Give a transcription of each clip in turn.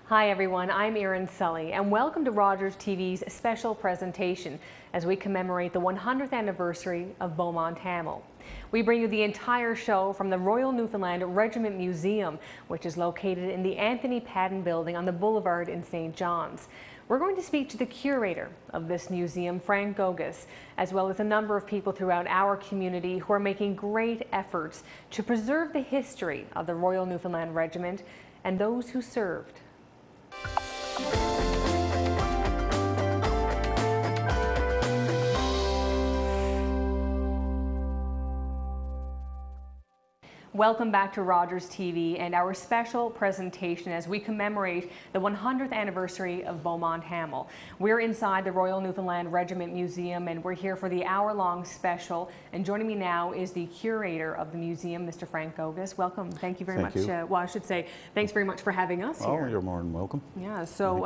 Hi everyone, I'm Erin Sully and welcome to Rogers TV's special presentation as we commemorate the 100th anniversary of Beaumont Hamel. We bring you the entire show from the Royal Newfoundland Regiment Museum, which is located in the Anthony Padden building on the Boulevard in St. John's. We're going to speak to the curator of this museum, Frank Gogas, as well as a number of people throughout our community who are making great efforts to preserve the history of the Royal Newfoundland Regiment and those who served. Welcome back to Rogers TV and our special presentation as we commemorate the 100th anniversary of Beaumont Hamel. We're inside the Royal Newfoundland Regiment Museum and we're here for the hour-long special. And joining me now is the curator of the museum, Mr. Frank Gogas. Welcome. Thank you very much. Well, I should say thanks very much for having us here. Oh, you're more than welcome. Yeah, so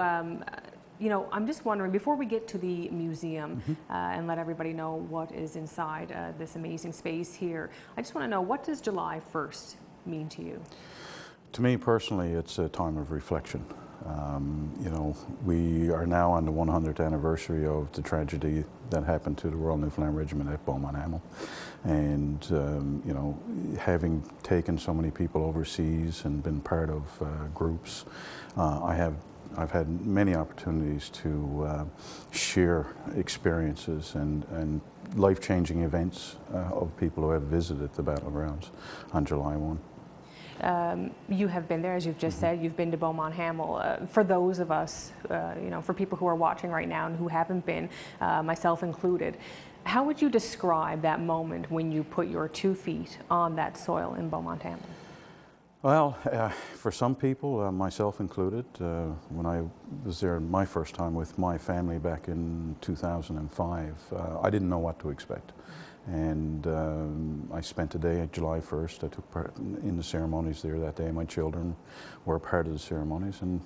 you know, I'm just wondering, before we get to the museum and let everybody know what is inside this amazing space here, I just want to know, what does July 1st mean to you? To me personally, it's a time of reflection. You know, we are now on the 100th anniversary of the tragedy that happened to the Royal Newfoundland Regiment at Beaumont Hamel. And, you know, having taken so many people overseas and been part of groups, I've had many opportunities to share experiences and life-changing events of people who have visited the battlegrounds on July 1. You have been there, as you've just said. You've been to Beaumont Hamel. For those of us, you know, for people who are watching right now and who haven't been, myself included, how would you describe that moment when you put your 2 feet on that soil in Beaumont Hamel? Well, for some people, myself included, when I was there my first time with my family back in 2005, I didn't know what to expect. And I spent a day at July 1st. I took part in the ceremonies there that day. My children were part of the ceremonies. And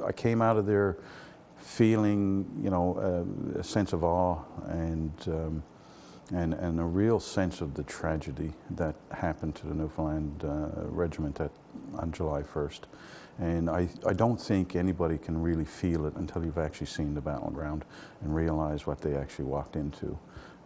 I came out of there feeling, you know, a sense of awe and a real sense of the tragedy that happened to the Newfoundland Regiment on July 1st. And I don't think anybody can really feel it until you've actually seen the battleground and realize what they actually walked into.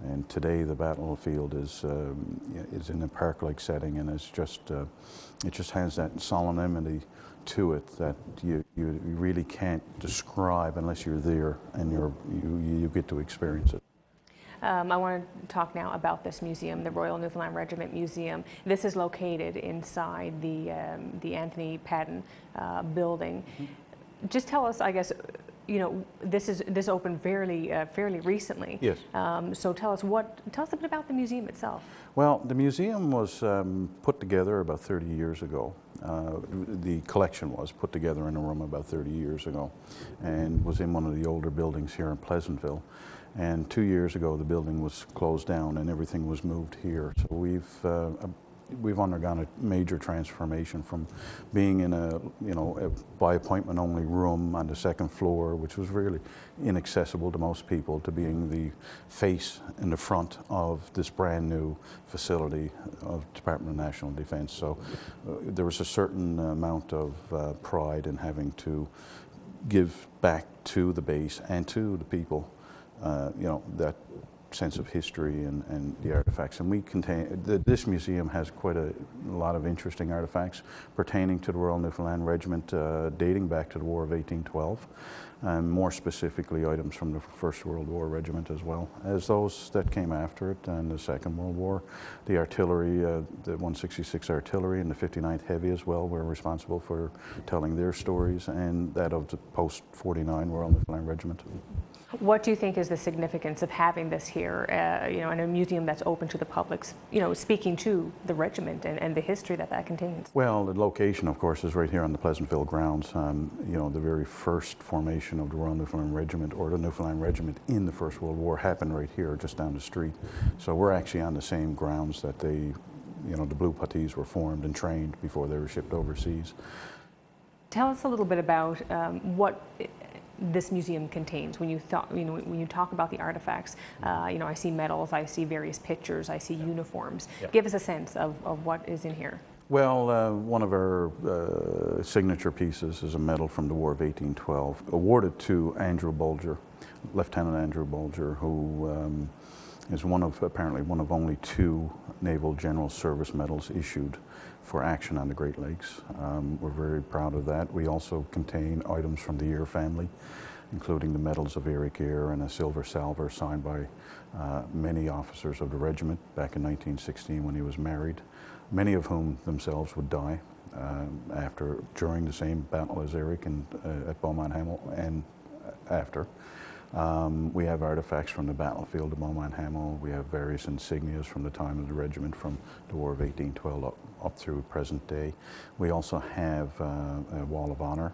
And today the battlefield is in a park-like setting, and it's just it just has that solemnity to it that you really can't describe unless you're there and you get to experience it. I want to talk now about this museum, the Royal Newfoundland Regiment Museum. This is located inside the Anthony Padden building. Just tell us, I guess, you know, this opened fairly recently. Yes. So tell us a bit about the museum itself. Well, the museum was put together about 30 years ago. The collection was put together in a room about 30 years ago, and was in one of the older buildings here in Pleasantville. And 2 years ago, the building was closed down and everything was moved here. So we've undergone a major transformation from being in a, you know, a by appointment only room on the 2nd floor, which was really inaccessible to most people, to being the face in the front of this brand new facility of Department of National Defense. So there was a certain amount of pride in having to give back to the base and to the people, you know, that sense of history and the artifacts. And we contain, this museum has quite a lot of interesting artifacts pertaining to the Royal Newfoundland Regiment dating back to the War of 1812, and more specifically items from the First World War Regiment as well as those that came after it and the Second World War. The artillery, the 166 Artillery and the 59th Heavy as well were responsible for telling their stories, and that of the post-49 Royal Newfoundland Regiment. What do you think is the significance of having this here, you know, in a museum that's open to the public, you know, speaking to the regiment and the history that contains? Well, the location, of course, is right here on the Pleasantville grounds. You know, the very first formation of the Royal Newfoundland Regiment, or the Newfoundland Regiment in the First World War, happened right here, just down the street. So we're actually on the same grounds that they, you know, the Blue Puttees were formed and trained before they were shipped overseas. Tell us a little bit about what this museum contains. When you talk about the artifacts, you know, I see medals, I see various pictures, I see uniforms. Yeah. Give us a sense of what is in here. Well, one of our signature pieces is a medal from the War of 1812, awarded to Andrew Bulger, Lieutenant Andrew Bulger, who is apparently one of only 2 Naval General Service medals issued for action on the Great Lakes. We're very proud of that. We also contain items from the Eyre family, including the medals of Eric Eyre and a silver salver signed by many officers of the regiment back in 1916 when he was married, many of whom themselves would die during the same battle as Eric at Beaumont Hamel and after. We have artifacts from the battlefield of Beaumont Hamel. We have various insignias from the time of the regiment from the War of 1812 up through present day. We also have a Wall of Honor,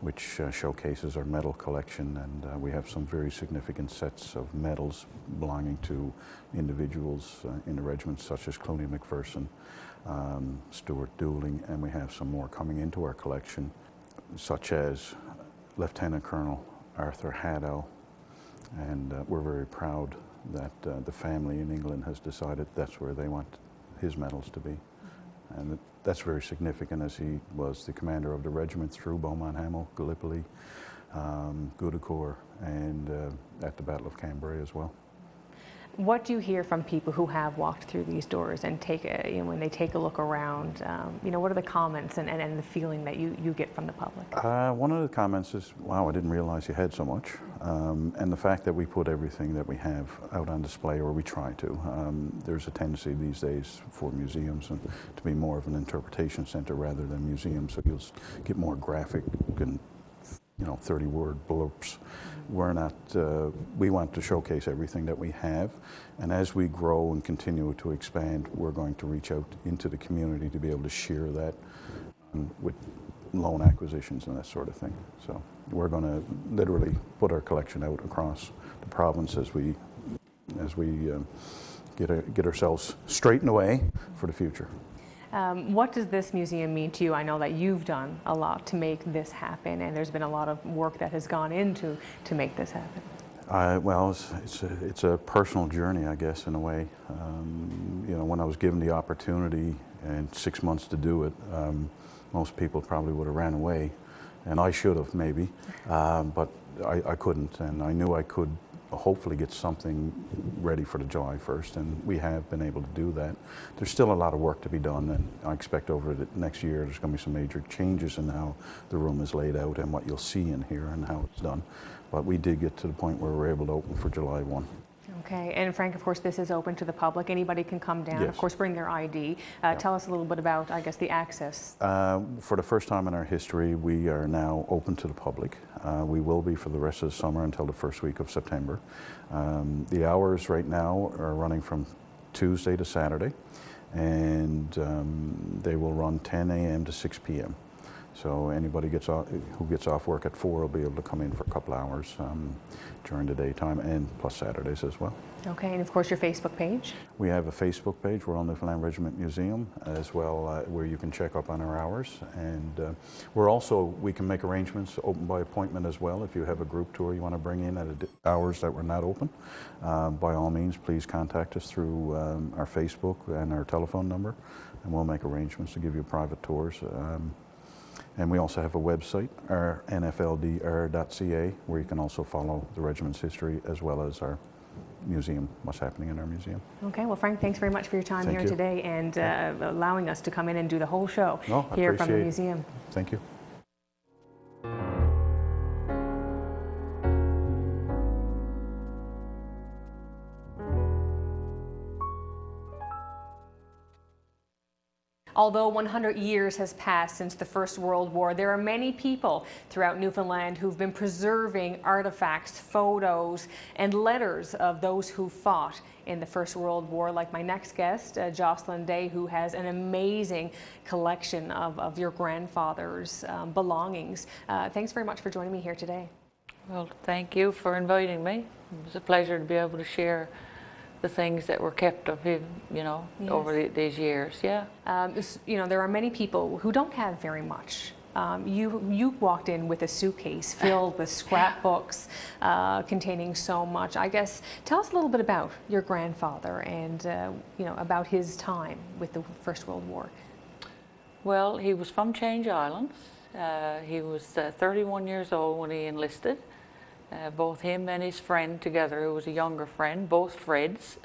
which showcases our medal collection, and we have some very significant sets of medals belonging to individuals in the regiment, such as Clooney McPherson, Stuart Dooling, and we have some more coming into our collection, such as Lieutenant Colonel Arthur Haddow, and we're very proud that the family in England has decided that's where they want his medals to be. And that's very significant, as he was the commander of the regiment through Beaumont Hamel, Gallipoli, Goudecourt, and at the Battle of Cambrai as well. What do you hear from people who have walked through these doors and when they take a look around? What are the comments and the feeling that you get from the public? One of the comments is, "Wow, I didn't realize you had so much," and the fact that we put everything that we have out on display, or we try to. There's a tendency these days for museums to be more of an interpretation center rather than museums, so you'll get more graphic and 30-word blurbs. We're not, we want to showcase everything that we have, and as we grow and continue to expand, we're going to reach out into the community to be able to share that with loan acquisitions and that sort of thing. So we're going to literally put our collection out across the province as we get ourselves straightened away for the future. What does this museum mean to you? I know that you've done a lot to make this happen, and there's been a lot of work that has gone into to make this happen. Well, it's a personal journey, I guess, in a way. When I was given the opportunity and 6 months to do it, most people probably would have ran away, and I should have maybe, but I couldn't, and I knew I could hopefully get something ready for the July 1st, and we have been able to do that. There's still a lot of work to be done, and I expect over the next year there's going to be some major changes in how the room is laid out and what you'll see in here and how it's done. But we did get to the point where we're able to open for July 1. Okay, and Frank, of course, this is open to the public. Anybody can come down, yes. Of course, bring their ID. Tell us a little bit about, I guess, the access. For the first time in our history, we are now open to the public. We will be for the rest of the summer until the first week of September. The hours right now are running from Tuesday to Saturday, and they will run 10 a.m. to 6 p.m. So anybody who gets off work at 4 will be able to come in for a couple hours during the daytime, and plus Saturdays as well. Okay, and of course your Facebook page? We have a Facebook page, Royal Newfoundland Regiment Museum, as well, where you can check up on our hours. And we can make arrangements open by appointment as well. If you have a group tour you want to bring in at hours that we're not open, by all means, please contact us through our Facebook and our telephone number, and we'll make arrangements to give you private tours. And we also have a website, our nfldr.ca, where you can also follow the regiment's history as well as our museum, what's happening in our museum. Okay, well, Frank, thanks very much for your time here today and allowing us to come in and do the whole show here from the museum. Thank you. Although 100 years has passed since the First World War, there are many people throughout Newfoundland who've been preserving artifacts, photos, and letters of those who fought in the First World War, like my next guest, Jocelyn Day, who has an amazing collection of your grandfather's belongings. Thanks very much for joining me here today. Well, thank you for inviting me. It was a pleasure to be able to share the things that were kept of him, over these years, there are many people who don't have very much. You walked in with a suitcase filled with scrapbooks containing so much. I guess, tell us a little bit about your grandfather and, about his time with the First World War. Well, he was from Change Islands. He was 31 years old when he enlisted. Both him and his friend together, who was a younger friend, both Freds,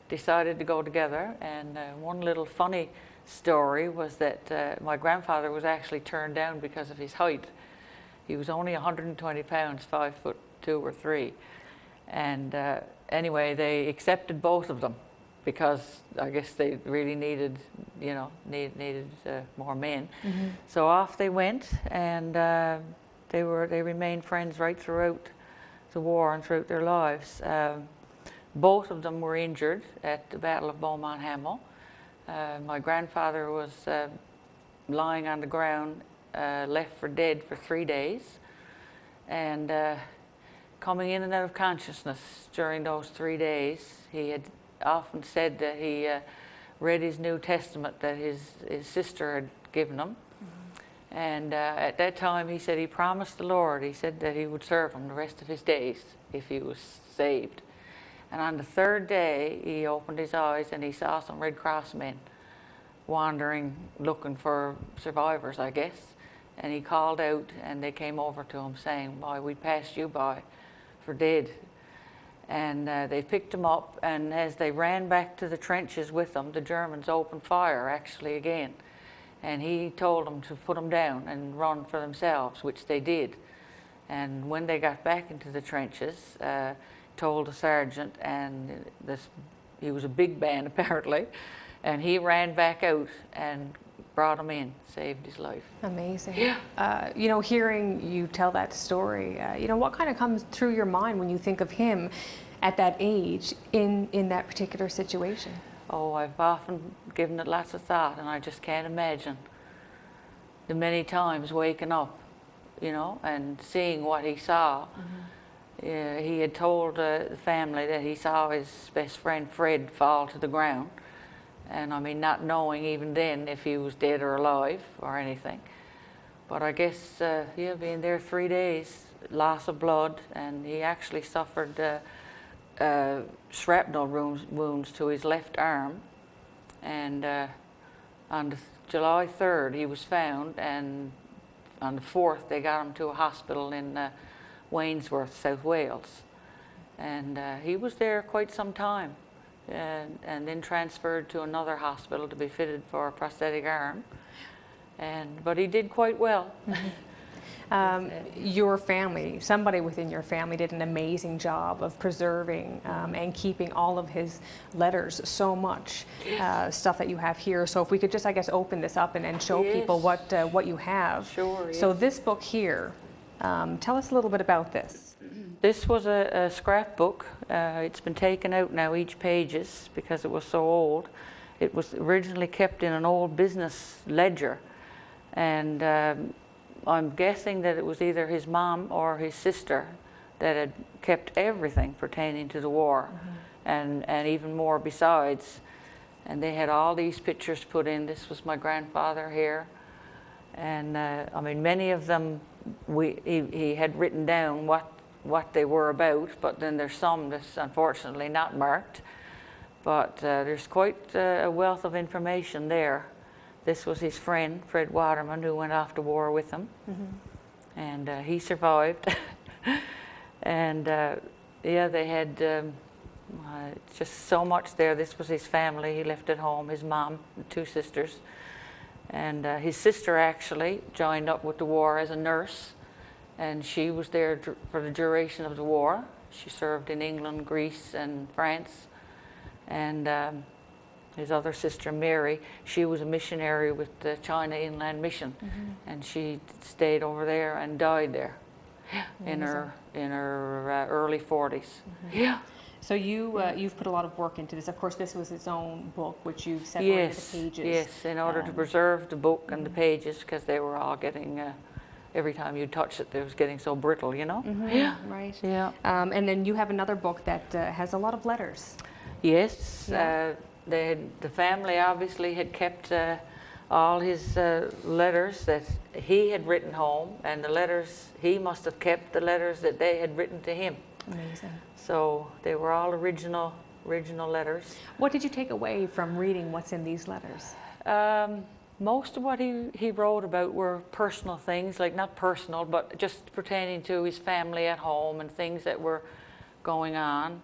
decided to go together. And one little funny story was that my grandfather was actually turned down because of his height. He was only 120 pounds, 5'2" or 3". And anyway, they accepted both of them because I guess they really needed, you know, needed more men. So off they went, and they remained friends right throughout the war and throughout their lives. Both of them were injured at the Battle of Beaumont Hamel. My grandfather was lying on the ground, left for dead for 3 days, and coming in and out of consciousness during those 3 days. He had often said that he read his New Testament that his sister had given him. And at that time he said he promised the Lord, he said that he would serve him the rest of his days if he was saved. And on the 3rd day he opened his eyes and he saw some Red Cross men wandering, looking for survivors, I guess. And he called out and they came over to him saying, "Boy, we passed you by for dead." And they picked him up, and as they ran back to the trenches with them, the Germans opened fire actually again. And he told them to put them down and run for themselves, which they did. And when they got back into the trenches, told the sergeant, and he was a big man apparently, and he ran back out and brought him in, saved his life. Amazing. Yeah. You know, hearing you tell that story, you know, what kind of comes through your mind when you think of him at that age in that particular situation? Oh, I've often given it lots of thought, and I just can't imagine the many times waking up, you know, and seeing what he saw. He had told the family that he saw his best friend Fred fall to the ground. And I mean, not knowing even then if he was dead or alive or anything. But I guess, yeah, being there 3 days, loss of blood, and he actually suffered shrapnel wounds to his left arm. And on July 3rd, he was found, and on the 4th, they got him to a hospital in Wainsworth, South Wales. And he was there quite some time. And then transferred to another hospital to be fitted for a prosthetic arm. But he did quite well. Your family, somebody within your family did an amazing job of preserving and keeping all of his letters, so much stuff that you have here. So if we could just, I guess, open this up and show people what you have. Sure. So this book here, tell us a little bit about this. This was a scrapbook. It's been taken out now, each pages, because it was so old. It was originally kept in an old business ledger, and I'm guessing that it was either his mom or his sister that had kept everything pertaining to the war, and even more besides. And they had all these pictures put in. This was my grandfather here, and I mean, many of them he had written down what they were about, but then there's some that's unfortunately not marked. But there's quite a wealth of information there. This was his friend, Fred Waterman, who went off to war with him. And he survived. And yeah, they had just so much there. This was his family. He left at home, his mom, and 2 sisters. And his sister actually joined up with the war as a nurse. And she was there for the duration of the war. She served in England, Greece, and France. And his other sister, Mary, she was a missionary with the China Inland Mission. And she stayed over there and died there in her early 40s. Yeah. So you've put a lot of work into this. Of course, this was its own book, which you've separated the pages. Yes, in order to preserve the book and the pages, because they were all getting... every time you touch it, it was getting so brittle, you know? Yeah. Right. Yeah. And then you have another book that has a lot of letters. Yes. Yeah. The family obviously had kept all his letters that he had written home, and the letters, he must have kept the letters that they had written to him. Amazing. So they were all original letters. What did you take away from reading what's in these letters? Most of what he wrote about were personal things, like not personal, but just pertaining to his family at home and things that were going on.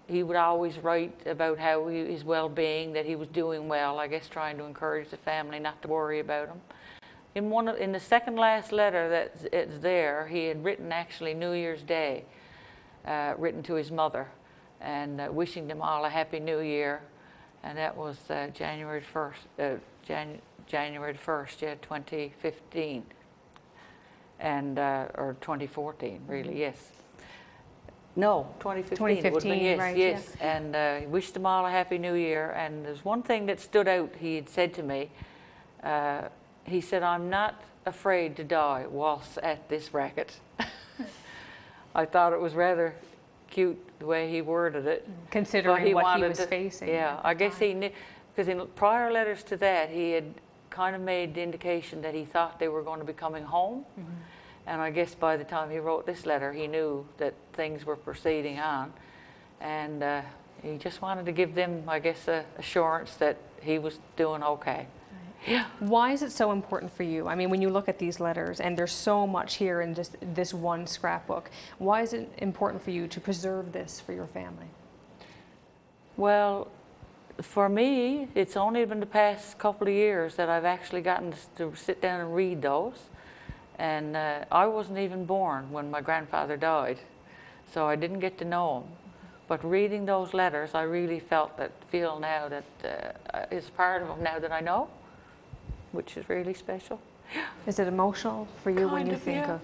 He would always write about how his well-being, that he was doing well, I guess trying to encourage the family not to worry about him. In the second last letter that's there, he had written actually New Year's Day, written to his mother, and wishing them all a happy New Year. And that was January 1st, yeah, 2015, and or 2014, really, yes. No, 2015. 2015, yes, right, yes. yeah. And he wished them all a happy New Year. And there's one thing that stood out. He had said to me. He said, "I'm not afraid to die whilst at this racket." I thought it was rather cute the way he worded it. Considering what he was facing. Yeah, I guess he knew, because in prior letters to that, he had kind of made the indication that he thought they were going to be coming home. Mm-hmm. And I guess by the time he wrote this letter, he knew that things were proceeding on. And he just wanted to give them, I guess, assurance that he was doing okay. Yeah. Why is it so important for you? I mean, when you look at these letters, and there's so much here in just this one scrapbook, why is it important for you to preserve this for your family? Well, for me, it's only been the past couple of years that I've actually gotten to sit down and read those. And I wasn't even born when my grandfather died, so I didn't get to know him. But reading those letters, I really feel now that it's part of him now that I know, which is really special. Is it emotional for you when you think yeah. of,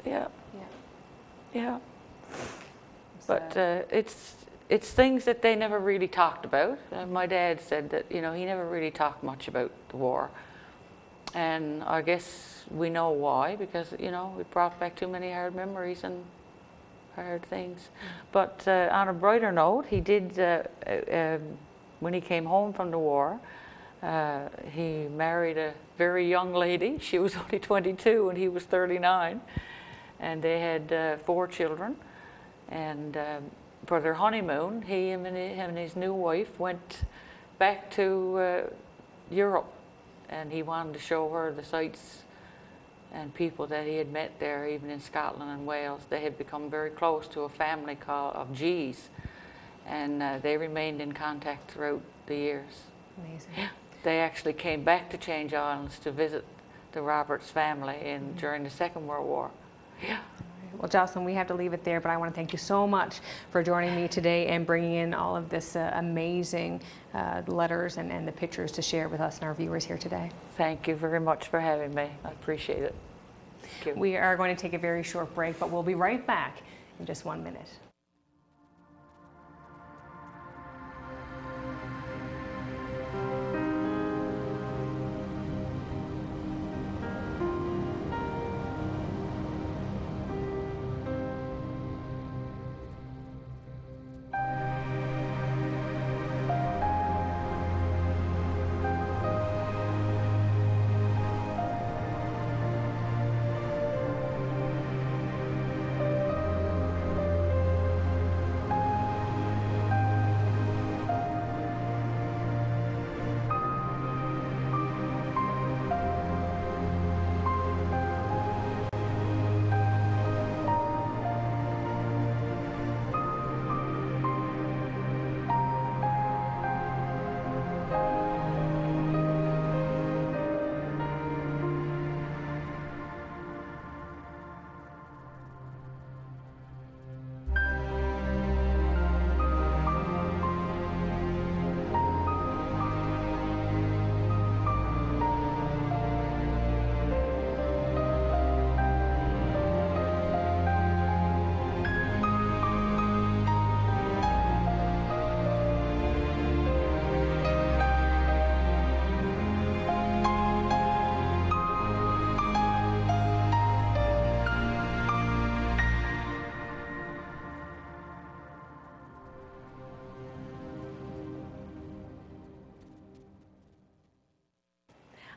yeah? Yeah. But it's things that they never really talked about. My dad said that, you know, he never really talked much about the war. And I guess we know why, because, you know, it brought back too many hard memories and hard things. But on a brighter note, he did, when he came home from the war, he married a very young lady. She was only 22 and he was 39. And they had 4 children. And for their honeymoon, him and his new wife went back to Europe. And he wanted to show her the sights and people that he had met there, even in Scotland and Wales. They had become very close to a family of G's, and they remained in contact throughout the years. Amazing. They actually came back to Change Islands to visit the Roberts family during the Second World War. Yeah. Well, Jocelyn, we have to leave it there, but I want to thank you so much for joining me today and bringing in all of this amazing letters and the pictures to share with us and our viewers here today. Thank you very much for having me. I appreciate it. Thank you. We are going to take a very short break, but we'll be right back in just 1 minute.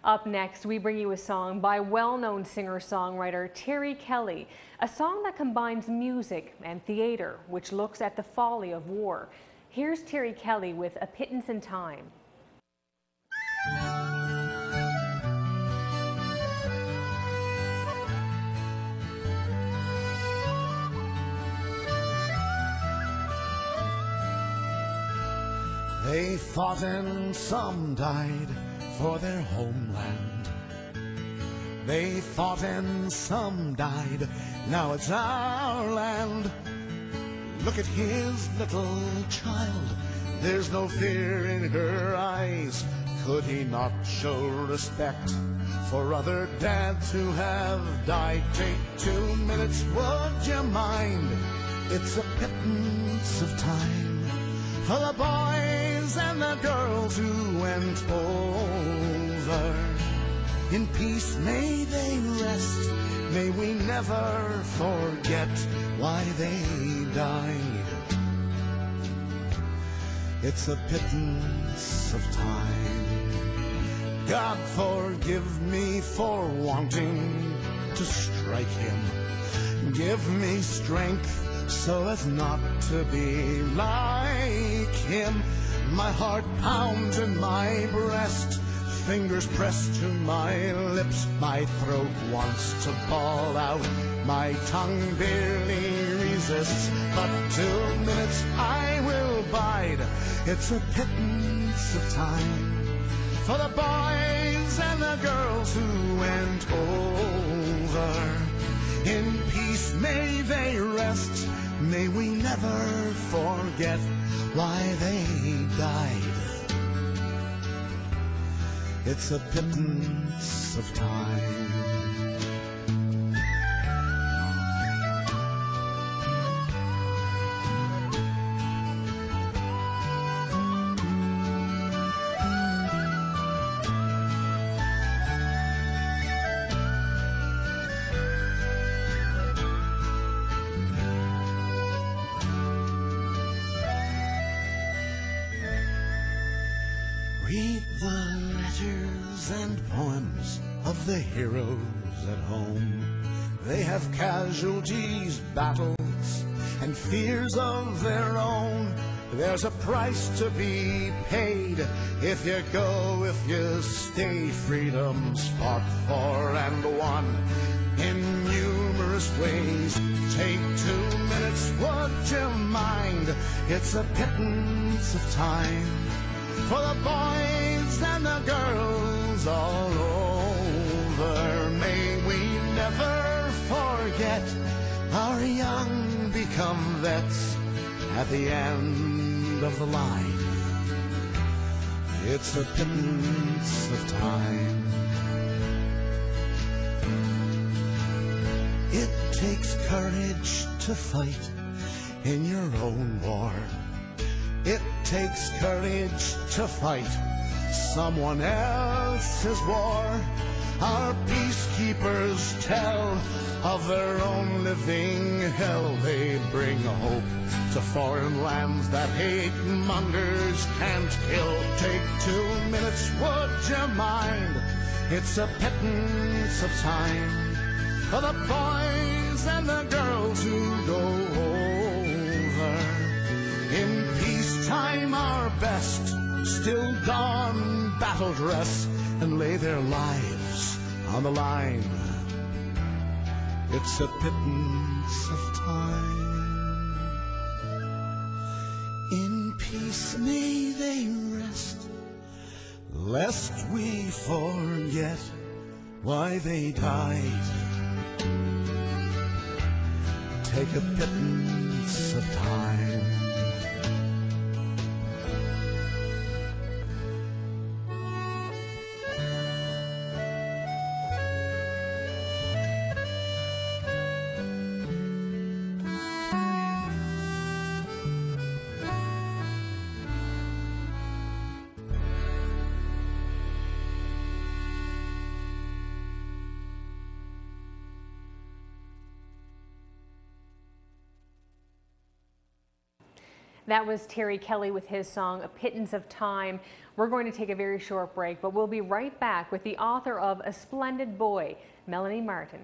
Up next, we bring you a song by well-known singer-songwriter Terry Kelly, a song that combines music and theater, which looks at the folly of war. Here's Terry Kelly with A Pittance in Time. They fought and some died for their homeland. They fought and some died, now it's our land. Look at his little child, there's no fear in her eyes. Could he not show respect for other dads who have died? Take 2 minutes, would you mind? It's a pittance of time for the boys and the girls who went over. In peace may they rest, may we never forget why they died. It's a pittance of time. God forgive me for wanting to strike him. Give me strength so as not to be like him. My heart pounds in my breast, fingers pressed to my lips. My throat wants to bawl out, my tongue barely resists. But 2 minutes I will bide. It's a pittance of time for the boys and the girls who went over. In peace may they rest, may we never forget why they died. It's a pittance of time. Read the letters and poems of the heroes at home. They have casualties, battles, and fears of their own. There's a price to be paid if you go, if you stay. Freedom's fought for and won in numerous ways. Take 2 minutes, would you mind? It's a pittance of time for the boys and the girls all over. May we never forget our young become vets at the end of the line. It's a pittance of time. It takes courage to fight in your own war. It takes courage to fight someone else's war. Our peacekeepers tell of their own living hell. They bring hope to foreign lands that hate mongers can't kill. Take 2 minutes, would you mind? It's a pittance of time for the boys and the girls who go over. In peacetime our best still don battle dress and lay their lives on the line. It's a pittance of time. In peace may they rest, lest we forget why they died. Take a pittance of time. That was Terry Kelly with his song, A Pittance of Time. We're going to take a very short break, but we'll be right back with the author of A Splendid Boy, Melanie Martin.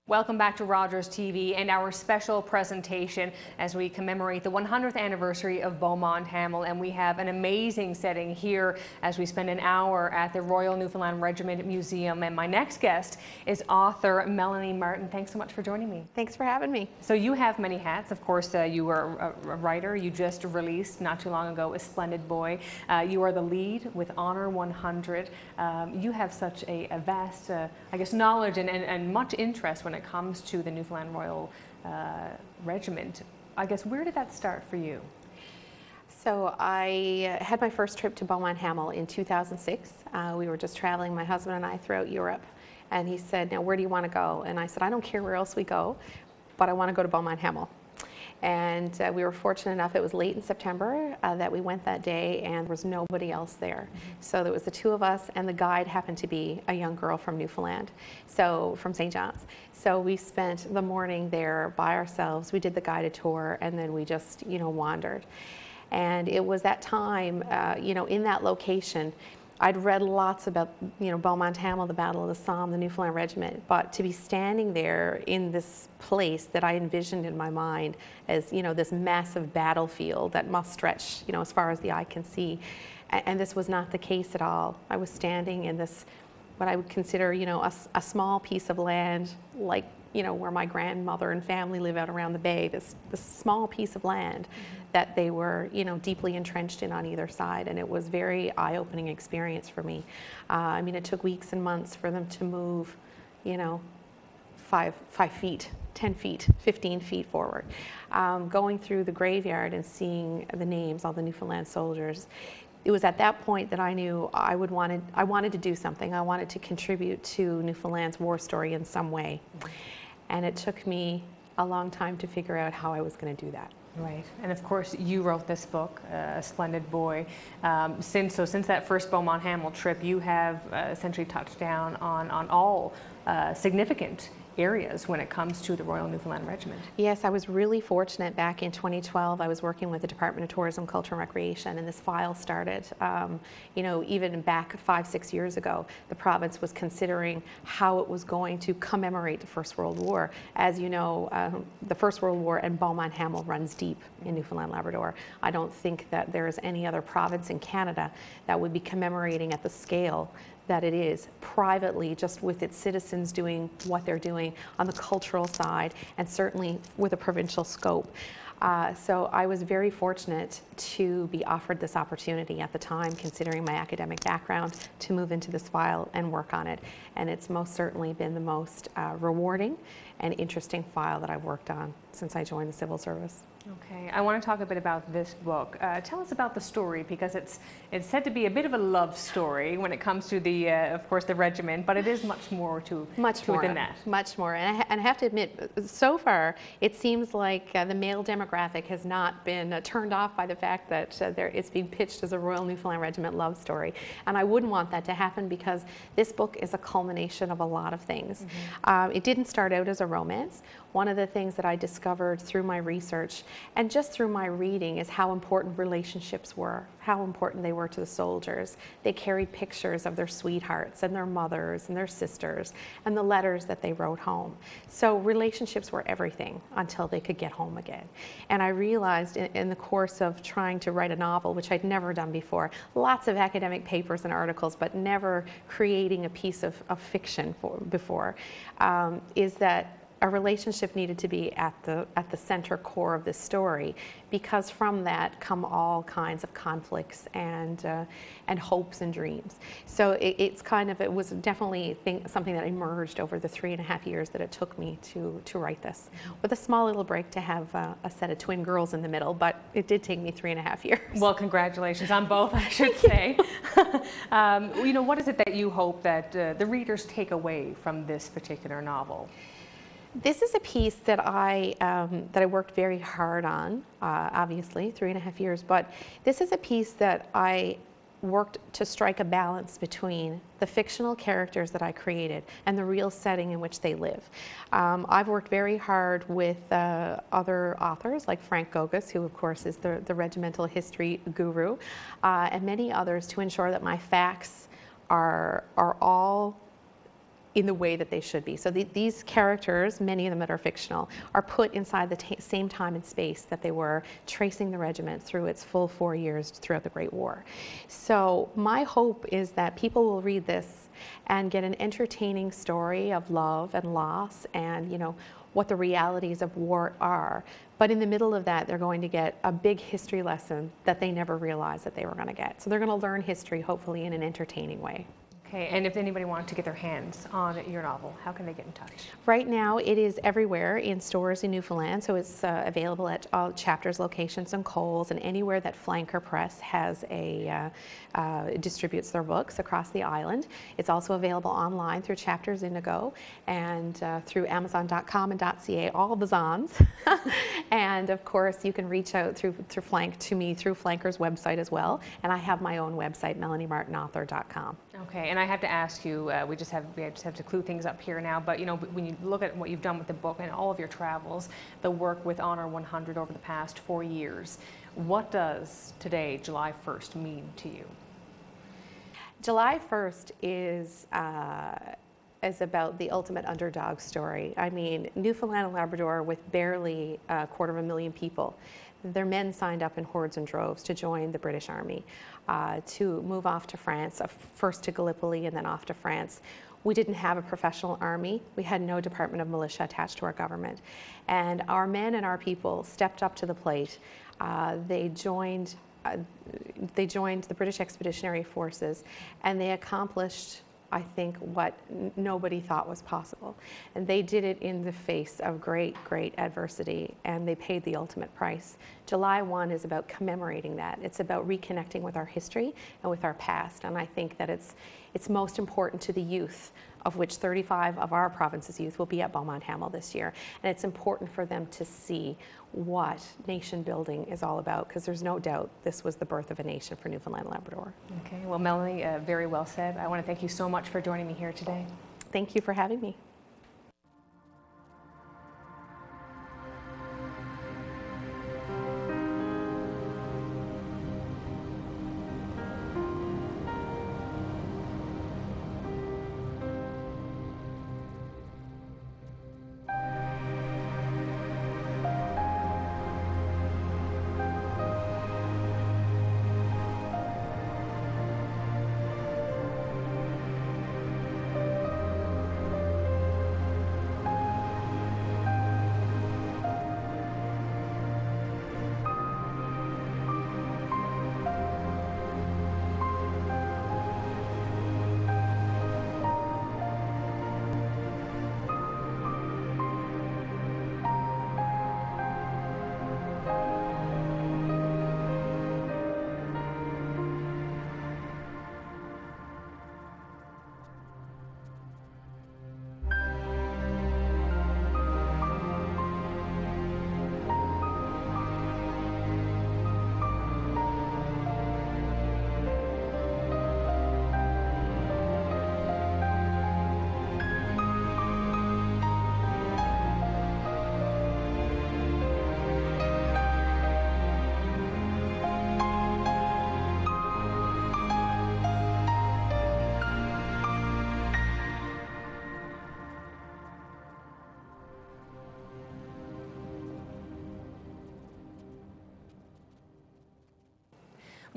Welcome back to Rogers TV and our special presentation as we commemorate the 100th anniversary of Beaumont Hamel, and we have an amazing setting here as we spend an hour at the Royal Newfoundland Regiment Museum. And my next guest is author Melanie Martin. Thanks so much for joining me. Thanks for having me. So you have many hats. Of course, you were a writer. You just released not too long ago A Splendid Boy. You are the lead with Honor 100. You have such a vast, I guess, knowledge and much interest when it comes to the Newfoundland Royal Regiment. I guess, where did that start for you? So I had my first trip to Beaumont Hamel in 2006. We were just traveling, my husband and I, throughout Europe. And he said, now where do you want to go? And I said, I don't care where else we go, but I want to go to Beaumont Hamel. And we were fortunate enough, it was late in September that we went that day, and there was nobody else there. So there was the two of us, and the guide happened to be a young girl from Newfoundland, so from St. John's. So we spent the morning there by ourselves. We did the guided tour, and then we just, wandered. And it was that time, in that location, I'd read lots about, Beaumont Hamel, the Battle of the Somme, the Newfoundland Regiment, but to be standing there in this place that I envisioned in my mind as, this massive battlefield that must stretch, as far as the eye can see, and this was not the case at all. I was standing in this, what I would consider, a small piece of land, like, where my grandmother and family live out around the bay, this small piece of land that they were, deeply entrenched in on either side. And it was a very eye-opening experience for me. It took weeks and months for them to move, 5 feet, 10 feet, 15 feet forward. Going through the graveyard and seeing the names, all the Newfoundland soldiers, it was at that point that I knew I wanted to do something. I wanted to contribute to Newfoundland's war story in some way. And it took me a long time to figure out how I was going to do that. Right, and of course you wrote this book, A Splendid Boy. Since that first Beaumont Hamel trip, you have essentially touched down on all significant areas when it comes to the Royal Newfoundland Regiment. Yes, I was really fortunate. Back in 2012, I was working with the Department of Tourism, Culture and Recreation, and this file started. Even back 5-6 years ago, the province was considering how it was going to commemorate the First World War. As you know, the First World War and Beaumont Hamel runs deep in Newfoundland Labrador. I don't think that there is any other province in Canada that would be commemorating at the scale that it is privately, just with its citizens doing what they're doing on the cultural side, and certainly with a provincial scope. So I was very fortunate to be offered this opportunity at the time, considering my academic background, to move into this file and work on it. And it's most certainly been the most rewarding and interesting file that I've worked on since I joined the civil service. Okay, I want to talk a bit about this book. Tell us about the story, because it's said to be a bit of a love story when it comes to the, of course, the regiment, but it is much more to it than that. Much more, and I have to admit, so far it seems like the male demographic has not been turned off by the fact that it's being pitched as a Royal Newfoundland Regiment love story, and I wouldn't want that to happen, because this book is a culmination of a lot of things. It didn't start out as a romance. One of the things that I discovered through my research and just through my reading is how important relationships were, how important they were to the soldiers. They carried pictures of their sweethearts and their mothers and their sisters and the letters that they wrote home. So relationships were everything until they could get home again. And I realized in the course of trying to write a novel, which I'd never done before, lots of academic papers and articles, but never creating a piece of fiction before, is that a relationship needed to be at the center core of this story, because from that come all kinds of conflicts and hopes and dreams. So it was definitely something that emerged over the 3.5 years that it took me to write this, with a small little break to have a set of twin girls in the middle, but it did take me 3.5 years. Well, congratulations on both, I should say. What is it that you hope that the readers take away from this particular novel? This is a piece that I worked very hard on, obviously, 3.5 years, but this is a piece that I worked to strike a balance between the fictional characters that I created and the real setting in which they live. I've worked very hard with other authors like Frank Gogas, who of course is the regimental history guru, and many others, to ensure that my facts are all in the way that they should be. So these characters, many of them that are fictional, are put inside the same time and space that they were, tracing the regiment through its full 4 years throughout the Great War. So my hope is that people will read this and get an entertaining story of love and loss and, you know, what the realities of war are. But in the middle of that, they're going to get a big history lesson that they never realized that they were going to get. So they're going to learn history, hopefully, in an entertaining way. Okay, and if anybody wanted to get their hands on your novel, how can they get in touch? Right now, it is everywhere in stores in Newfoundland, so it's available at all Chapters locations and Kohl's and anywhere that Flanker Press has distributes their books across the island. It's also available online through Chapters Indigo and through Amazon.com and .ca, all the Zons. And of course, you can reach out through me through Flanker's website as well. And I have my own website, MelanieMartinAuthor.com. Okay, and I have to ask you, we just have to clue things up here now, but you know, when you look at what you've done with the book and all of your travels, the work with Honor 100 over the past 4 years, what does today, July 1st, mean to you? July 1st is about the ultimate underdog story. I mean, Newfoundland and Labrador, with barely 250,000 people, their men signed up in hordes and droves to join the British Army, to move off to France, first to Gallipoli and then off to France. We didn't have a professional army. We had no Department of Militia attached to our government. And our men and our people stepped up to the plate. They joined the British Expeditionary Forces, and they accomplished, I think, what nobody thought was possible. And they did it in the face of great, great adversity, and they paid the ultimate price. July 1 is about commemorating that. It's about reconnecting with our history and with our past. And I think that it's most important to the youth, of which 35 of our province's youth will be at Beaumont Hamel this year. And it's important for them to see what nation building is all about, because there's no doubt this was the birth of a nation for Newfoundland and Labrador. Okay, well, Melanie, very well said. I want to thank you so much for joining me here today. Thank you for having me.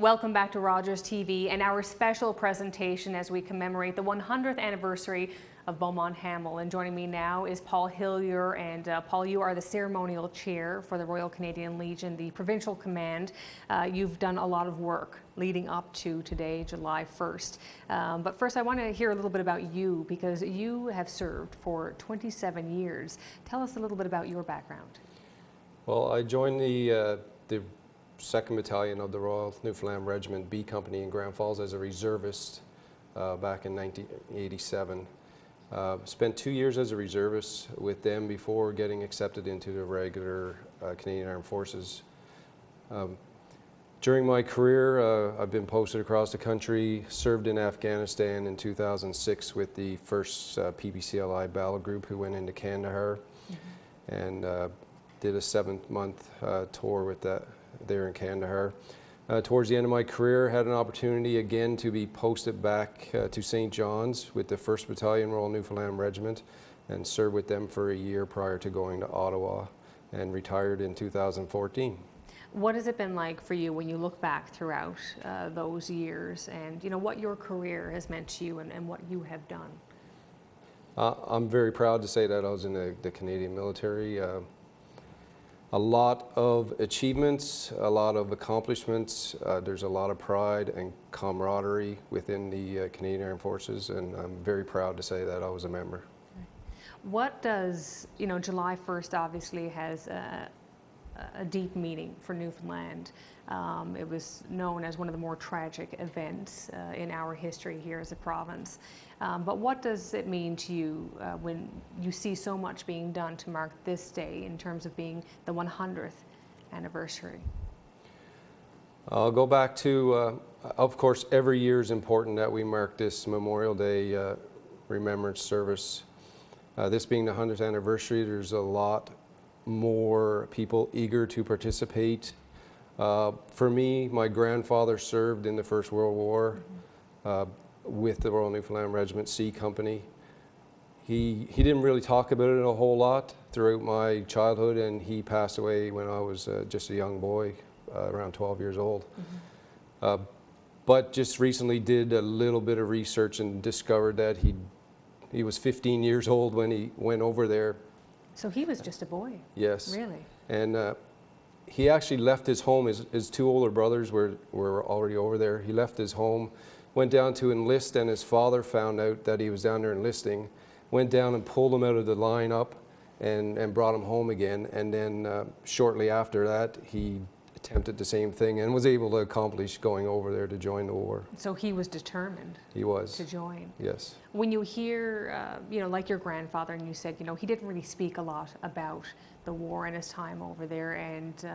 Welcome back to Rogers TV and our special presentation as we commemorate the 100th anniversary of Beaumont Hamel. And joining me now is Paul Hillier. And Paul, you are the ceremonial chair for the Royal Canadian Legion, the provincial command. You've done a lot of work leading up to today, July 1st. But first, I want to hear a little bit about you, because you have served for 27 years. Tell us a little bit about your background. Well, I joined the 2nd Battalion of the Royal Newfoundland Regiment B Company in Grand Falls as a reservist back in 1987. Spent 2 years as a reservist with them before getting accepted into the regular Canadian Armed Forces. During my career, I've been posted across the country, served in Afghanistan in 2006 with the 1st PPCLI battle group who went into Kandahar, and did a 7-month tour with that there in Kandahar. Towards the end of my career, had an opportunity again to be posted back to St. John's with the 1st Battalion Royal Newfoundland Regiment, and served with them for a year prior to going to Ottawa, and retired in 2014. What has it been like for you when you look back throughout those years, and what your career has meant to you and what you have done? I'm very proud to say that I was in the Canadian military. A lot of achievements, a lot of accomplishments. There's a lot of pride and camaraderie within the Canadian Armed Forces, and I'm very proud to say that I was a member. What does, July 1st obviously has a deep meaning for Newfoundland. It was known as one of the more tragic events in our history here as a province. But what does it mean to you when you see so much being done to mark this day in terms of being the 100th anniversary? I'll go back to, of course, every year is important that we mark this Memorial Day remembrance service. This being the 100th anniversary, there's a lot more people eager to participate. For me, my grandfather served in the First World War with the Royal Newfoundland Regiment C Company. He didn't really talk about it a whole lot throughout my childhood, and he passed away when I was just a young boy, around 12 years old. But just recently did a little bit of research and discovered that he was 15 years old when he went over there. So he was just a boy? Yes. Really? And he actually left his home. His two older brothers were already over there. He left his home, went down to enlist, and his father found out that he was down there enlisting, went down and pulled him out of the lineup and brought him home again. And then shortly after that, he attempted the same thing and was able to accomplish going over there to join the war. So he was determined. He was. To join. Yes. When you hear, like your grandfather, and you said, he didn't really speak a lot about the war and his time over there, and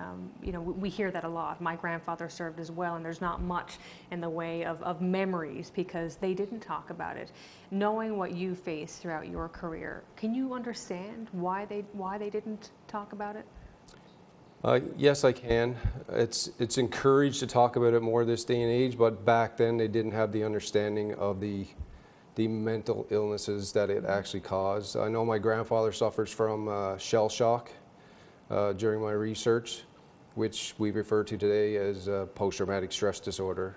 we hear that a lot. My grandfather served as well, and there's not much in the way of memories because they didn't talk about it. Knowing what you faced throughout your career, can you understand why they didn't talk about it? Yes, I can. It's encouraged to talk about it more this day and age, but back then they didn't have the understanding of the mental illnesses that it actually caused. I know my grandfather suffers from shell shock during my research, which we refer to today as post-traumatic stress disorder.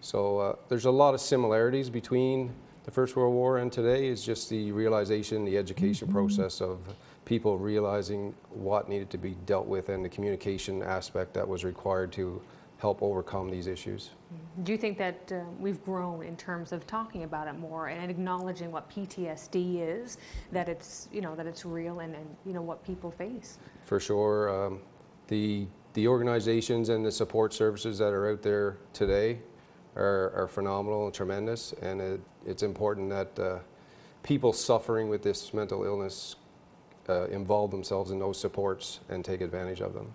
So there's a lot of similarities between the First World War and today. It's just the realization, the education process of people realizing what needed to be dealt with and the communication aspect that was required to help overcome these issues. Do you think that we've grown in terms of talking about it more and acknowledging what PTSD is, that it's that it's real and what people face? For sure, the organizations and the support services that are out there today are phenomenal and tremendous, and it's important that people suffering with this mental illness involve themselves in those supports and take advantage of them.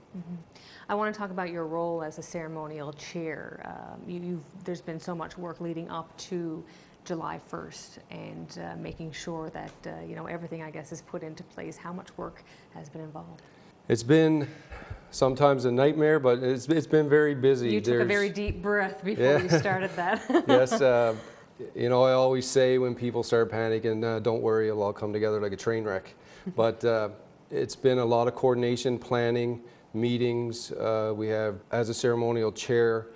I want to talk about your role as a ceremonial chair. There's been so much work leading up to July 1st and making sure that everything, I guess, is put into place. How much work has been involved? It's been sometimes a nightmare, but it's been very busy. You took a very deep breath before you started that. Yes. I always say when people start panicking, don't worry, it'll all come together like a train wreck. But it's been a lot of coordination, planning, meetings. We have, as a ceremonial chair,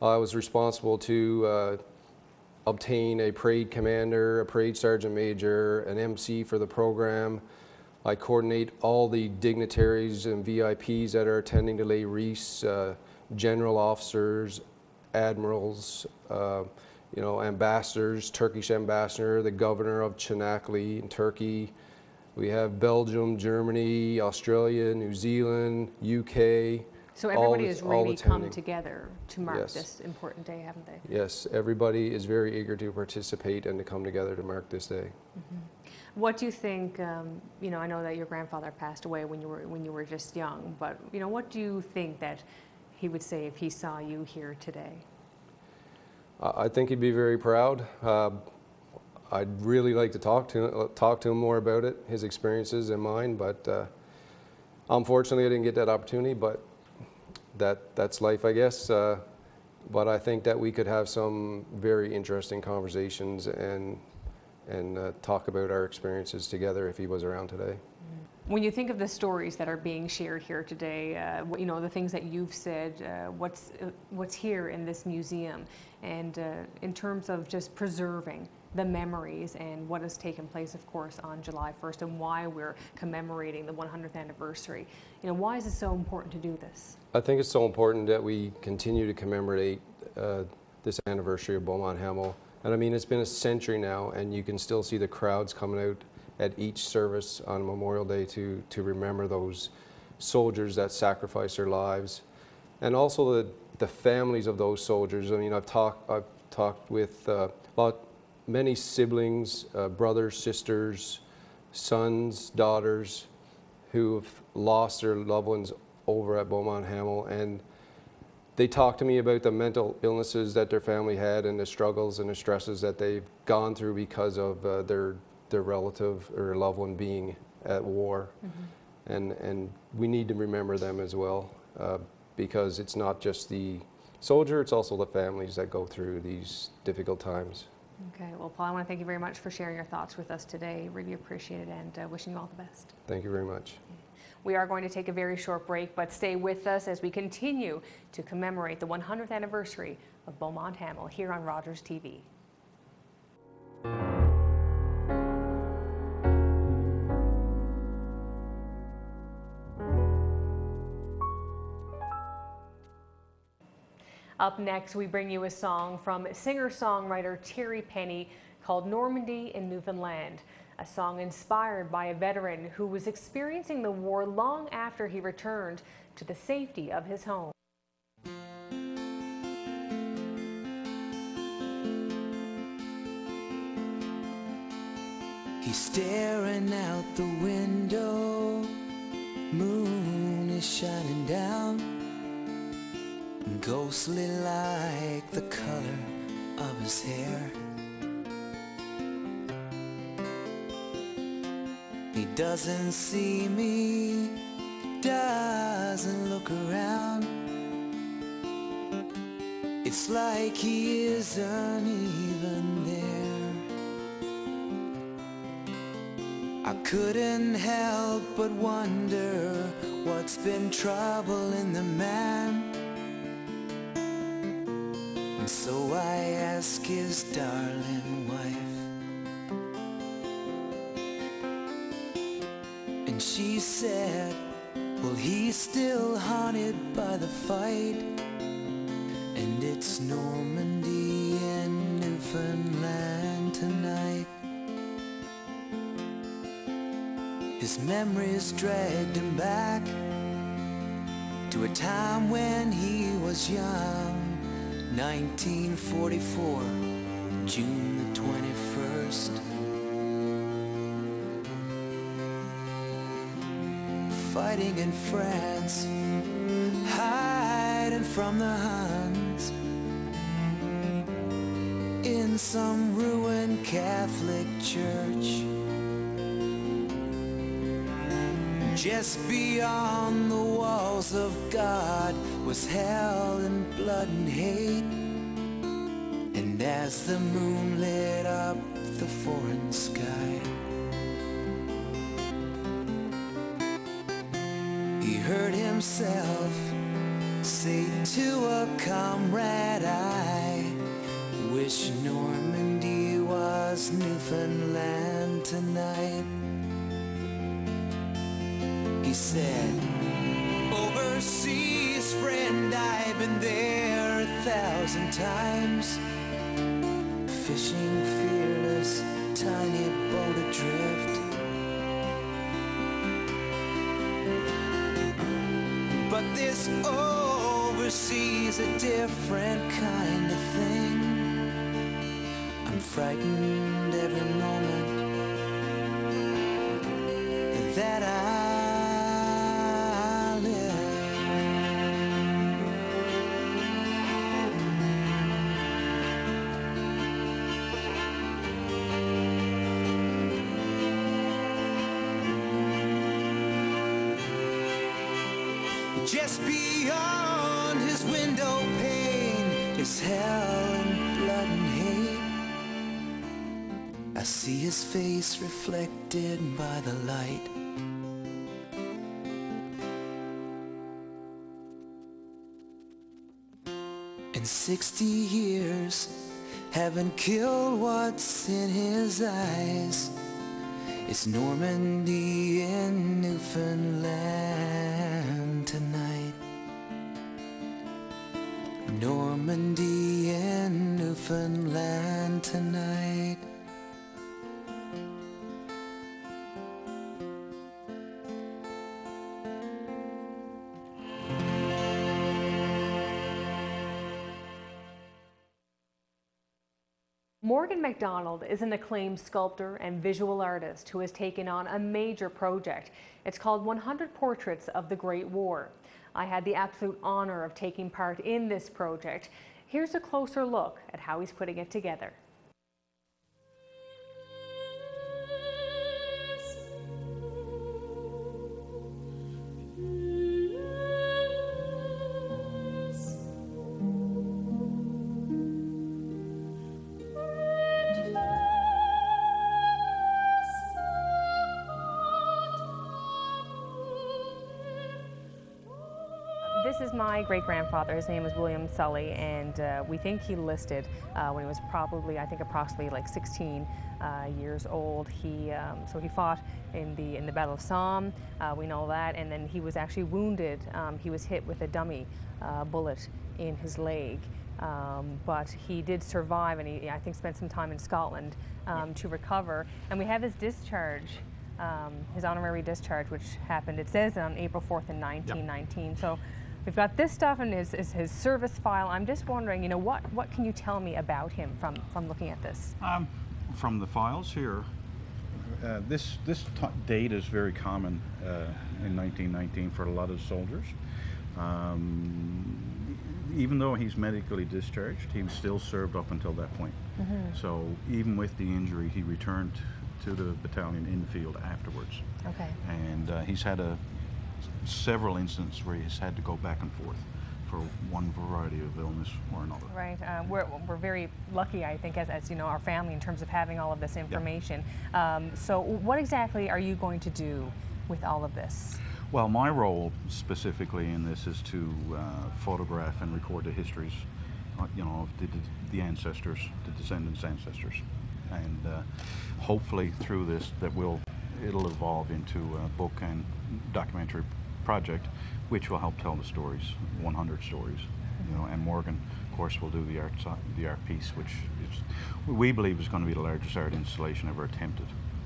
I was responsible to obtain a parade commander, a parade sergeant major, an MC for the program. I coordinate all the dignitaries and VIPs that are attending to lay wreaths, general officers, admirals, ambassadors, Turkish ambassador, the governor of Çanakkale in Turkey. We have Belgium, Germany, Australia, New Zealand, UK. So everybody has really come together to mark this important day, haven't they? Yes, everybody is very eager to participate and to come together to mark this day. What do you think, I know that your grandfather passed away when you were just young, but what do you think that he would say if he saw you here today? I think he'd be very proud. I'd really like to talk to him more about it, his experiences and mine, but unfortunately I didn't get that opportunity, but that's life, I guess. but I think that we could have some very interesting conversations and talk about our experiences together if he was around today. When you think of the stories that are being shared here today, you know, the things that you've said, what's here in this museum, and in terms of just preserving the memories and what has taken place, of course, on July 1st and why we're commemorating the 100th anniversary, you know, why is it so important to do this? I think it's so important that we continue to commemorate this anniversary of Beaumont Hamel. And I mean, it's been a century now, and you can still see the crowds coming out at each service on Memorial Day to remember those soldiers that sacrificed their lives, and also the families of those soldiers. I mean, I've talked with many siblings, brothers, sisters, sons, daughters, who have lost their loved ones over at Beaumont Hamel, and they talk to me about the mental illnesses that their family had and the struggles and the stresses that they've gone through because of their relative or loved one being at war. Mm-hmm. And we need to remember them as well, because it's not just the soldier, it's also the families that go through these difficult times. Okay, well, Paul, I want to thank you very much for sharing your thoughts with us today. Really appreciate it, and wishing you all the best. Thank you very much. We are going to take a very short break, but stay with us as we continue to commemorate the 100th anniversary of Beaumont Hamel here on Rogers TV. Up next, we bring you a song from singer-songwriter Terry Penny called Normandy in Newfoundland, a song inspired by a veteran who was experiencing the war long after he returned to the safety of his home. He's staring out the window, moon is shining down, ghostly like the color of his hair. He doesn't see me, doesn't look around. It's like he isn't even there. I couldn't help but wonder what's been troubling the man. And so I asked his darling wife, and she said, well, he's still haunted by the fight, and it's Normandy in Newfoundland tonight. His memories dragged him back to a time when he was young, 1944, June the 21st. Fighting in France, hiding from the Huns, in some ruined Catholic church. Just beyond the walls of God was hell and blood and hate. And as the moon lit up the foreign sky, he heard himself say to a comrade, I wish Normandy was Newfoundland tonight. He said, overseas, friend, I've been there 1,000 times, fishing fearless, tiny boat adrift. But this overseas a different kind of thing. I'm frightened every moment that I just beyond his window pane is hell and blood and hate. I see his face reflected by the light. In 60 years, haven't killed what's in his eyes. It's Normandy and Newfoundland tonight. Normandy and Newfoundland tonight. Morgan MacDonald is an acclaimed sculptor and visual artist who has taken on a major project. It's called 100 Portraits of the Great War. I had the absolute honor of taking part in this project. Here's a closer look at how he's putting it together. This is my great-grandfather. His name was William Sully, and we think he listed when he was probably, I think, approximately like 16 years old. So he fought in the Battle of Somme. We know that, and then he was actually wounded. He was hit with a dummy bullet in his leg, but he did survive, and he, I think, spent some time in Scotland to recover. And we have his discharge. His honorary discharge, which happened, it says, on April 4th in 1919. Yep. So we've got this stuff in his service file. I'm just wondering, you know, what can you tell me about him from looking at this? From the files here, this date is very common in 1919 for a lot of soldiers. Even though he's medically discharged, he was still served up until that point. Mm-hmm. So even with the injury, he returned to the battalion in the field afterwards. Okay. And he's had several instances where he's had to go back and forth for one variety of illness or another. Right. We're very lucky, I think, as you know, our family, in terms of having all of this information. Yep. So what exactly are you going to do with all of this? Well, my role specifically in this is to photograph and record the histories, you know, of the ancestors, the descendants' ancestors. And hopefully through this it'll evolve into a book and documentary project which will help tell the stories, 100 stories. You know, and Morgan, of course, will do the art piece, which we believe is going to be the largest art installation ever attempted.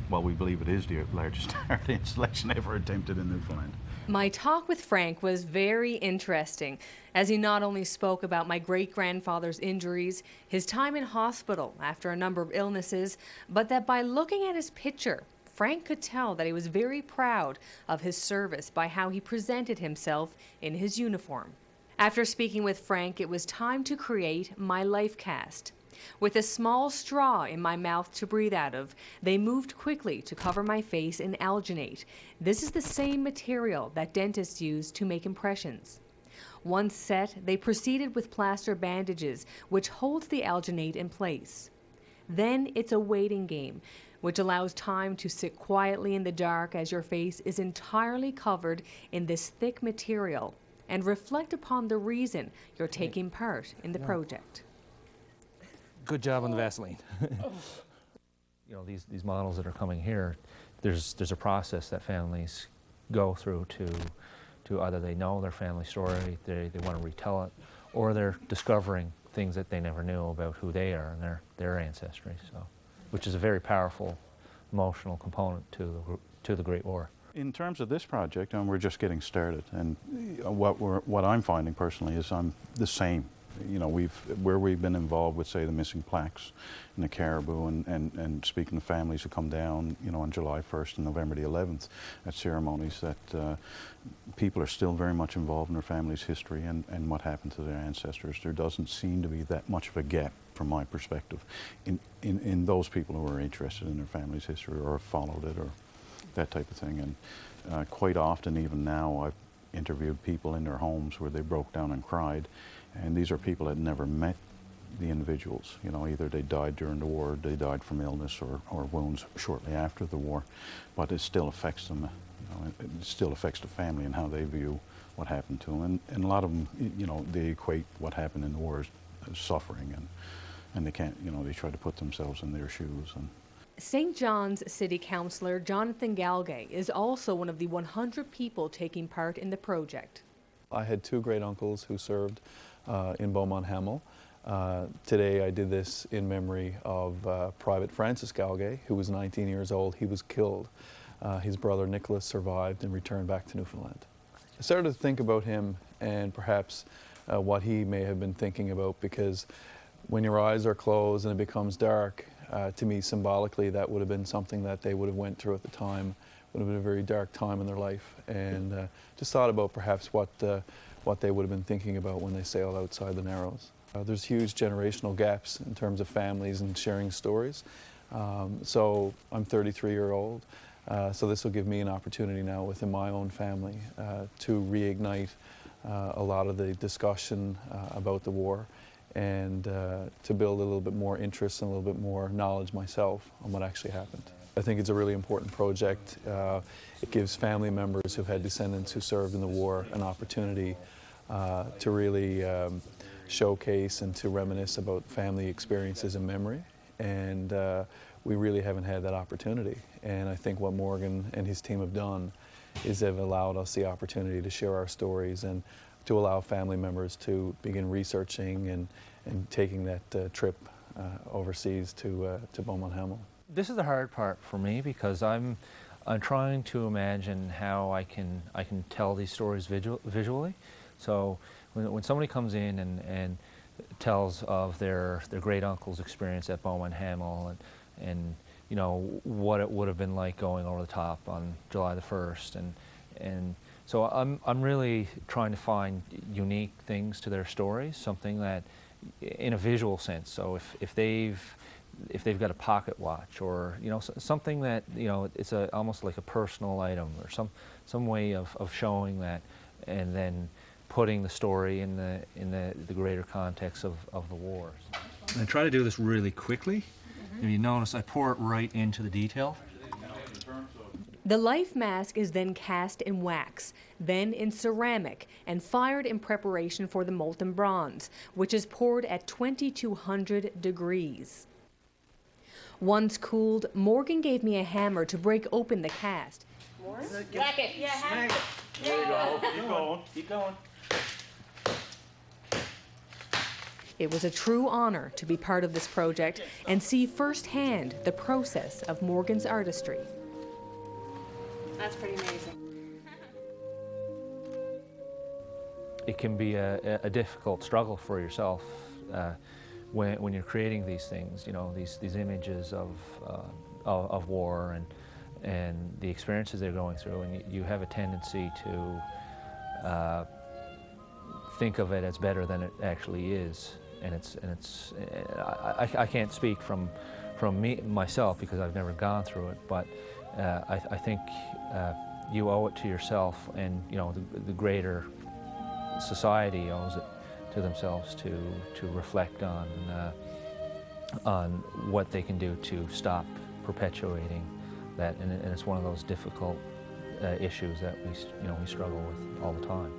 Well, we believe it is the largest art installation ever attempted in Newfoundland. My talk with Frank was very interesting, as he not only spoke about my great-grandfather's injuries, his time in hospital after a number of illnesses, but that by looking at his picture, Frank could tell that he was very proud of his service by how he presented himself in his uniform. After speaking with Frank, it was time to create my life cast. With a small straw in my mouth to breathe out of, they moved quickly to cover my face in alginate. This is the same material that dentists use to make impressions. Once set, they proceeded with plaster bandages, which holds the alginate in place. Then it's a waiting game, which allows time to sit quietly in the dark as your face is entirely covered in this thick material, and reflect upon the reason you're taking part in the project. Good job on the Vaseline. You know, these models that are coming here, there's a process that families go through to either they know their family story, they want to retell it, or they're discovering things that they never knew about who they are and their ancestry. So, which is a very powerful emotional component to the Great War. In terms of this project, we're just getting started, and what I'm finding personally is I'm the same. You know, where we've been involved with, say, the missing plaques and the caribou, and speaking to families who come down, you know, on July 1st and November the 11th at ceremonies, that people are still very much involved in their family's history and what happened to their ancestors. There doesn't seem to be that much of a gap, from my perspective, in those people who are interested in their family's history or have followed it or that type of thing. And quite often, even now, interviewed people in their homes where they broke down and cried, and these are people that never met the individuals. You know, either they died during the war, they died from illness or wounds shortly after the war, but it still affects them. You know, it still affects the family and how they view what happened to them. And a lot of them, you know, they equate what happened in the war as suffering, and they can't, you know, they try to put themselves in their shoes. And St. John's City Councillor Jonathan Galgay is also one of the 100 people taking part in the project. I had two great uncles who served in Beaumont Hamel. Today I did this in memory of Private Francis Galgay, who was 19 years old. He was killed. His brother Nicholas survived and returned back to Newfoundland. I started to think about him and perhaps what he may have been thinking about, because when your eyes are closed and it becomes dark, to me symbolically that would have been something that they would have went through at the time. Would have been a very dark time in their life, and just thought about perhaps what they would have been thinking about when they sailed outside the Narrows. There's huge generational gaps in terms of families and sharing stories. So I'm 33-year-old, so this will give me an opportunity now within my own family to reignite a lot of the discussion about the war, and to build a little bit more interest and a little bit more knowledge myself on what actually happened. I think it's a really important project. It gives family members who've had descendants who served in the war an opportunity to really showcase and to reminisce about family experiences and memory, and we really haven't had that opportunity. And I think what Morgan and his team have done is they've allowed us the opportunity to share our stories and to allow family members to begin researching and taking that trip overseas to Beaumont Hamel. This is the hard part for me, because I'm trying to imagine how I can tell these stories visually. So when somebody comes in and tells of their great uncle's experience at Beaumont Hamel and you know what it would have been like going over the top on July the 1st, and so I'm really trying to find unique things to their stories, something that in a visual sense. So if they've got a pocket watch, or you know something that you know it's almost like a personal item, or some way of showing that, and then putting the story in the greater context of the wars. And I try to do this really quickly. If you notice, I pour it right into the detail. The life mask is then cast in wax, then in ceramic, and fired in preparation for the molten bronze, which is poured at 2200 degrees. Once cooled, Morgan gave me a hammer to break open the cast. Smack it. Yeah, smack it. There you go. Keep going. Keep going. It was a true honor to be part of this project and see firsthand the process of Morgan's artistry. That's pretty amazing. It can be a difficult struggle for yourself when you're creating these things. You know, these images of war and the experiences they're going through, and you have a tendency to think of it as better than it actually is. And I can't speak from myself, because I've never gone through it, but I think you owe it to yourself, and you know the greater society owes it to themselves to reflect on what they can do to stop perpetuating that, and it's one of those difficult issues that we struggle with all the time.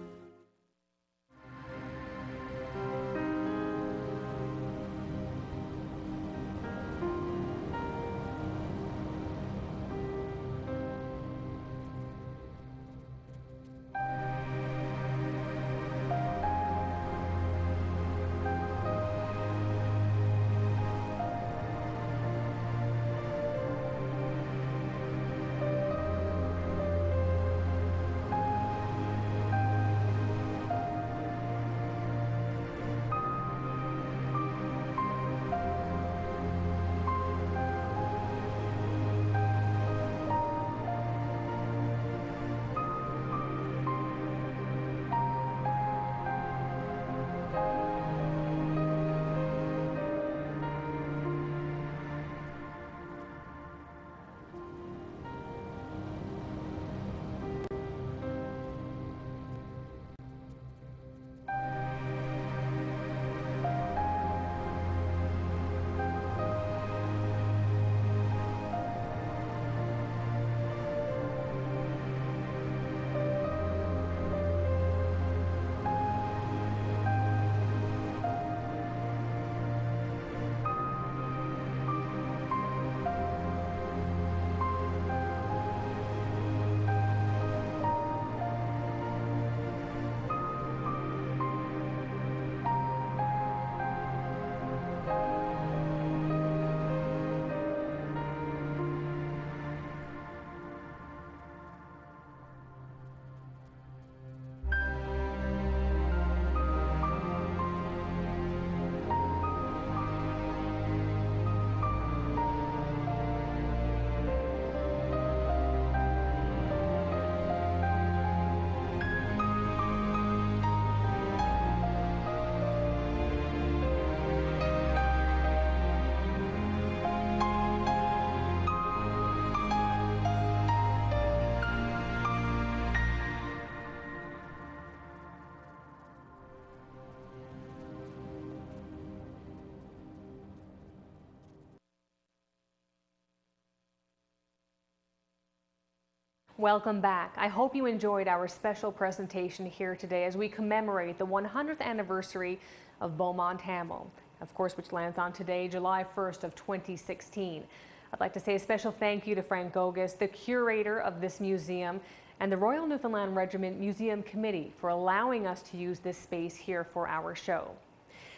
Welcome back. I hope you enjoyed our special presentation here today as we commemorate the 100th anniversary of Beaumont Hamel, of course, which lands on today, July 1st of 2016. I'd like to say a special thank you to Frank Gogas, the curator of this museum, and the Royal Newfoundland Regiment Museum Committee for allowing us to use this space here for our show.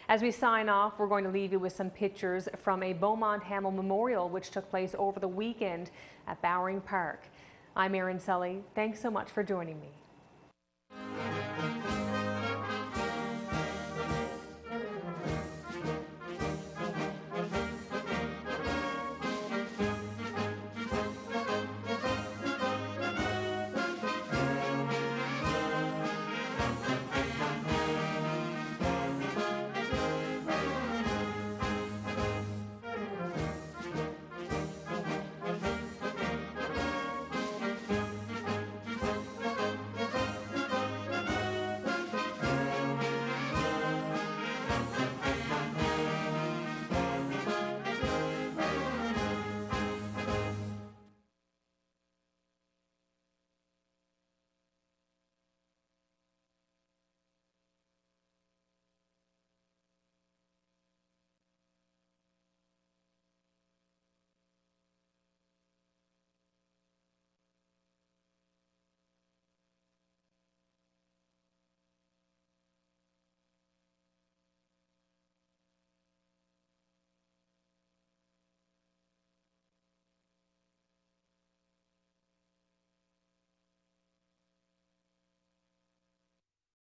As we sign off, we're going to leave you with some pictures from a Beaumont Hamel memorial which took place over the weekend at Bowring Park. I'm Erin Sully. Thanks so much for joining me.